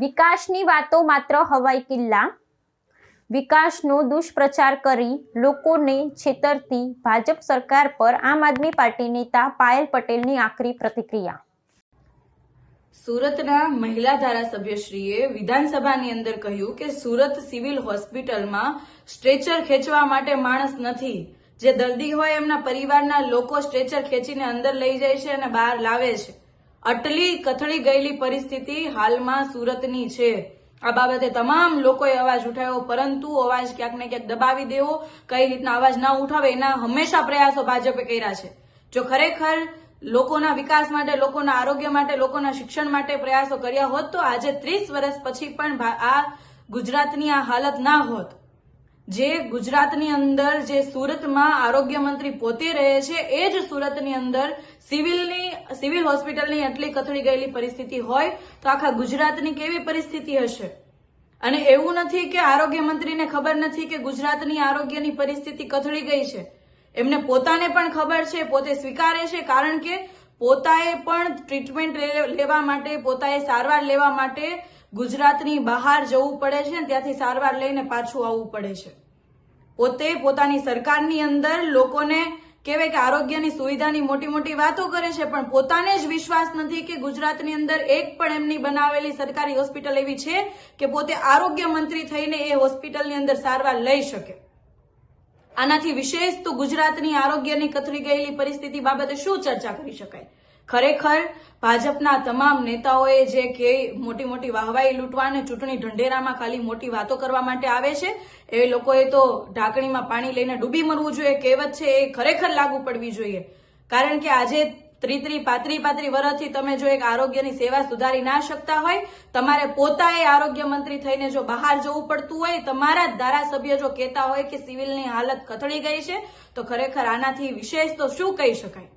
વિકાસની વાતો માત્ર હવાઈ કિલ્લા, વિકાસનો દુષ્પ્રચાર કરી લોકોને છેતરતી ભાજપ સરકાર પર આમ આદમી પાર્ટી નેતા પાયલ પટેલની આકરી પ્રતિક્રિયા। સુરતના મહિલા ધારાસભ્યશ્રીએ વિધાનસભાની અંદર કહ્યું કે સુરત સિવિલ હોસ્પિટલમાં સ્ટ્રેચર ખેંચવા માટે માણસ નથી। જે દર્દી હોય એમના પરિવારના લોકો સ્ટ્રેચર ખેંચીને અંદર લઈ જાય છે અને બહાર લાવે છે। આટલી કથળી ગયેલી પરિસ્થિતિ હાલમાં સુરતની છે। આ બાબતે તમામ લોકોએ અવાજ ઉઠાવ્યો, પરંતુ અવાજ ક્યાંક ને ક્યાંક દબાવી દેવો, કઈ રીતના અવાજ ના ઉઠાવે એના હંમેશા પ્રયાસો ભાજપે કર્યા છે। જો ખરેખર લોકોના વિકાસ માટે, લોકોના આરોગ્ય માટે, લોકોના શિક્ષણ માટે પ્રયાસો કર્યા હોત તો આજે 30 વર્ષ પછી પણ આ ગુજરાતની આ હાલત ના હોત। જે ગુજરાતની અંદર જે સુરતમાં આરોગ્ય મંત્રી પોતે રહે છે એ જ સુરતની અંદર સિવિલ હોસ્પિટલની આટલી કથળી ગયેલી પરિસ્થિતિ હોય તો આખા ગુજરાતની કેવી પરિસ્થિતિ હશે। અને એવું નથી કે આરોગ્ય મંત્રીને ખબર નથી કે ગુજરાતની આરોગ્યની પરિસ્થિતિ કથળી ગઈ છે। એમને પોતાને પણ ખબર છે, પોતે સ્વીકારે છે, કારણ કે પોતાએ પણ ટ્રીટમેન્ટ લેવા માટે, પોતાએ સારવાર લેવા માટે ગુજરાતની બહાર જવું પડે છે અને ત્યાંથી સારવાર લઈને પાછું આવવું પડે છે। પોતે પોતાની સરકારની અંદર લોકોને કહેવાય કે આરોગ્યની સુવિધાની મોટી મોટી વાતો કરે છે, પણ પોતાને જ વિશ્વાસ નથી કે ગુજરાતની અંદર એક પણ એમની બનાવેલી સરકારી હોસ્પિટલ એવી છે કે પોતે આરોગ્ય મંત્રી થઈને એ હોસ્પિટલની અંદર સારવાર લઈ શકે। આનાથી વિશેષ તો ગુજરાતની આરોગ્યની કથળી ગયેલી પરિસ્થિતિ બાબતે શું ચર્ચા કરી શકાય। ખરેખર ભાજપના તમામ નેતાઓએ જે કે મોટી મોટી વાહવાઈ લૂંટવા અને ચૂંટણી ઢંઢેરામાં ખાલી મોટી વાતો કરવા માટે આવે છે, એ લોકોએ તો ઢાંકણીમાં પાણી લઈને ડૂબી મરવું જોઈએ, કહેવત છે એ ખરેખર લાગુ પડવી જોઈએ। કારણ કે આજે 35 વર્ષથી તમે જો એક આરોગ્યની સેવા સુધારી ના શકતા હોય, તમારે પોતાએ આરોગ્ય મંત્રી થઈને જો બહાર જવું પડતું હોય, તમારા જ ધારાસભ્ય જો કહેતા હોય કે સિવિલની હાલત કથળી ગઈ છે, તો ખરેખર આનાથી વિશેષ તો શું કહી શકાય।